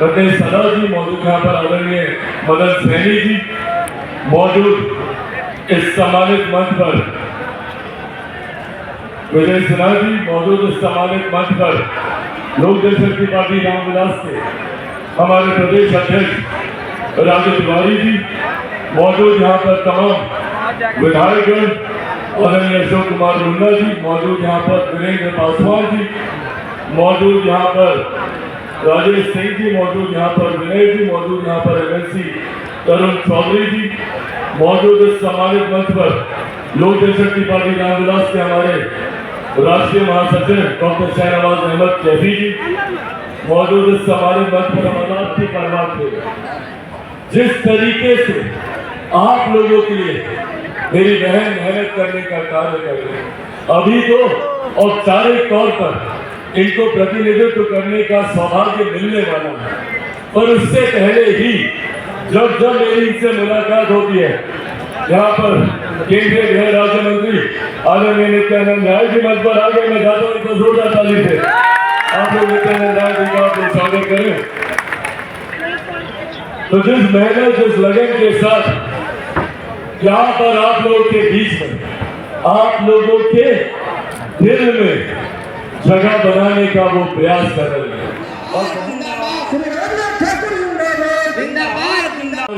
फतेह सदा जी मौजूद, यहाँ पर आदरणीय मदन सैनी जी मौजूद इस सम्मानित मंच पर, विजय सिन्हा जी मौजूद इस सम्मानित मंच पर, लोक जनशक्ति पार्टी रामविलास के हमारे प्रदेश अध्यक्ष राजू तिवारी जी मौजूद, यहाँ पर तमाम विधायकगण, आदरणीय अशोक कुमार लुंडा जी मौजूद, यहाँ पर वीरेंद्र पासवान जी मौजूद, यहाँ पर राजेश सिंह जी मौजूद, यहाँ पर विनय जी मौजूद, यहाँ पर एमएलसी तरुण चौधरी जी मौजूद इस सम्मानित मंच पर, लोक जनशक्ति पार्टी रामविलास के हमारे राष्ट्रीय महासचिव डॉक्टर शहनवाज अहमद कैफी जी मौजूद इस सम्मानित मंच पर। अदालत की परवाह थे जिस तरीके से आप लोगों के लिए मेरी बहन मेहनत करने का कार्य कर रही है, अभी तो औपचारिक तौर पर इनको प्रतिनिधित्व करने का सौभाग्य मिलने वाला है, पर उससे पहले ही जब मेरी इनसे मुलाकात होती है, यहाँ पर केंद्रीय गृह राज्य मंत्री आदरणीय नित्यानंद राय जी मंच पर आ गए। मैं चाहता हूँ इनको जोरदार ताली से आप लोग नित्यानंद राय जी का आप स्वागत करें। तो जिस मेहनत जिस लगन के साथ यहाँ पर आप लोगों के बीच में, आप लोगों के दिल में जगह बनाने का वो प्रयास कर रहे हैं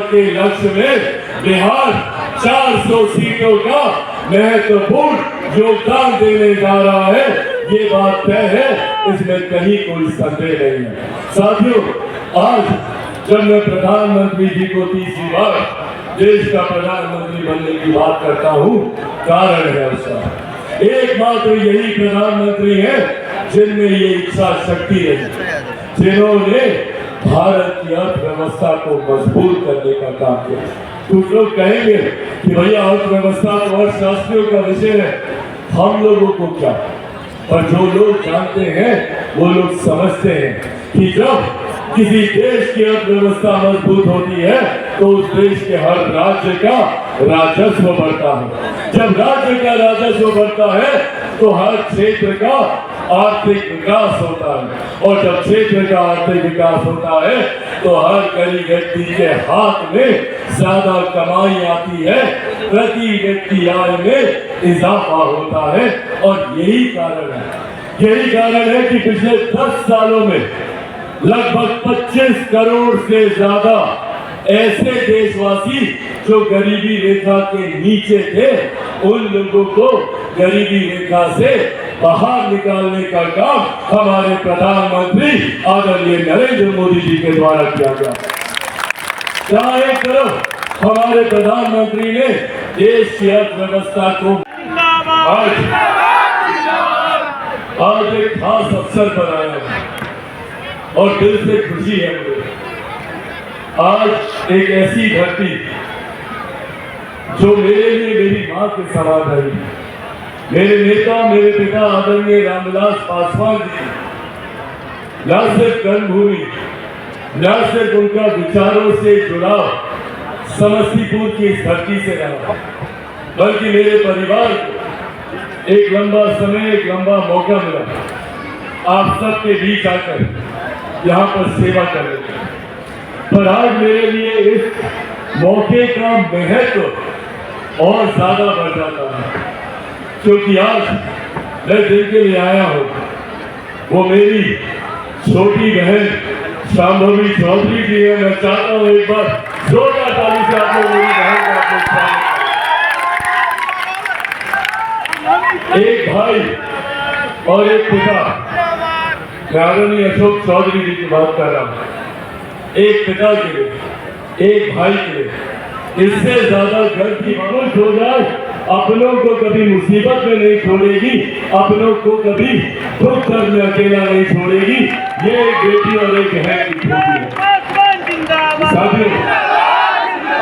के लक्ष्य में बिहार 400 सीटों का महत्वपूर्ण योगदान देने जा रहा है, ये बात तय है, इसमें कहीं कोई संदेह नहीं है। साथियों, आज जब मैं प्रधानमंत्री जी को तीसरी बार देश का प्रधानमंत्री बनने की बात करता हूँ, कारण है उसका एकमात्र यही प्रधानमंत्री है जिनमें ये इच्छा शक्ति है, जिन्होंने भारत की अर्थव्यवस्था को मजबूत करने का काम किया। कुछ लोग कहेंगे कि भैया अर्थव्यवस्था तो अर्थशास्त्रियों का विषय है, हम लोगों को क्या, पर जो लोग जानते हैं वो लोग समझते हैं कि जब किसी देश की अर्थव्यवस्था मजबूत होती है तो उस देश के हर राज्य का राजस्व बढ़ता है। जब राज्य का राजस्व बढ़ता है तो हर क्षेत्र का आर्थिक विकास होता है, और जब क्षेत्र का आर्थिक विकास होता है तो हर गरीब व्यक्ति के हाथ में ज्यादा कमाई आती है, प्रति व्यक्ति आय में इजाफा होता है। और यही कारण है कि पिछले 10 सालों में लगभग 25 करोड़ से ज्यादा ऐसे देशवासी जो गरीबी रेखा के नीचे थे, उन लोगों को गरीबी रेखा से बाहर निकालने का काम हमारे प्रधानमंत्री आदरणीय नरेंद्र मोदी जी के द्वारा किया गया। जहाँ एक तरफ हमारे प्रधानमंत्री ने देश की अर्थव्यवस्था को आज एक खास अवसर पर आया है और दिल से खुशी है मुझे। आज एक ऐसी धरती जो मेरे लिए मेरी मां के समान रही, मेरे नेता, मेरे पिता आदरणीय रामविलास पासवान जी, न सिर्फ कर्मभूमि, न सिर्फ उनका विचारों से जुड़ाव समस्तीपुर की इस धरती से रहा, बल्कि मेरे परिवार को एक लंबा समय, एक लंबा मौका मिला आप सबके बीच आकर यहाँ पर सेवा करने का। पर आज मेरे लिए इस मौके का महत्व और ज्यादा बढ़ जाता है, क्योंकि आज मैं दिल के लिए आया हूँ, वो मेरी छोटी बहन शांभवी चौधरी जी है। मैं चाहता हूँ एक बार जोरदार ताली से आप लोग मेरी बहन का स्वागत। एक भाई और एक पिता, मैं आदरणीय अशोक चौधरी जी की बात कर रहा हूँ, एक पिता के लिए, एक भाई के लिए, इससे ज्यादा घर की खुश हो जाए, अपनों को कभी मुसीबत में नहीं छोड़ेगी, अपनों को कभी दुख दर्द में अकेला नहीं छोड़ेगी, ये एक बेटी और एक बहन की खूबी है। साथियों,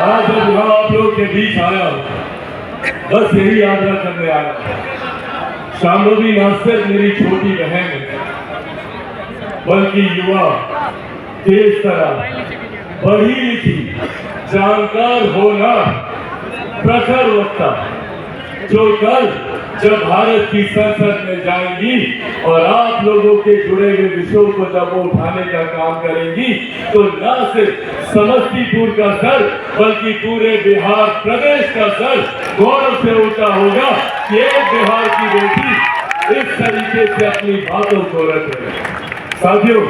आज जब मैं आप लोग के बीच आया हूँ, बस यही यात्रा करने आया हूँ। शांभवी न सिर्फ मेरी छोटी बहन है, बल्कि युवा, तेज तरह, पढ़ी लिखी, जानकार होना, प्रखर वक्ता, जो कल जब भारत की संसद में जाएंगी और आप लोगों के जुड़े हुए विषयों को जब वो उठाने का काम करेंगी, तो न सिर्फ समस्तीपुर का सर बल्कि पूरे बिहार प्रदेश का सर गौरव से ऊंचा होगा कि एक बिहार की बेटी इस तरीके से अपनी बातों को रख रहे हैं। साथियों,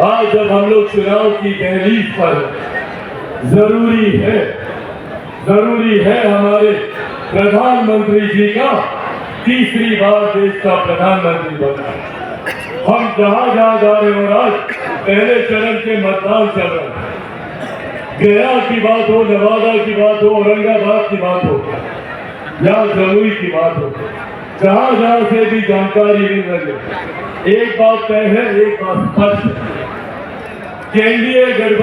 आज जब हम लोग चुनाव की दहलीज पर जरूरी है हमारे प्रधानमंत्री जी का तीसरी बार देश का प्रधानमंत्री बनना। हम जहां जहां जा रहे हो, आज पहले चरण के मतदान चल रहे हैं, गया की बात हो, नवादा की बात हो, औरंगाबाद की बात हो या जमुई की बात हो, जहां जहां से भी जानकारी मिल रही है, एक बात तय है, एक बात स्पष्ट है कि एनडीए गठबंधन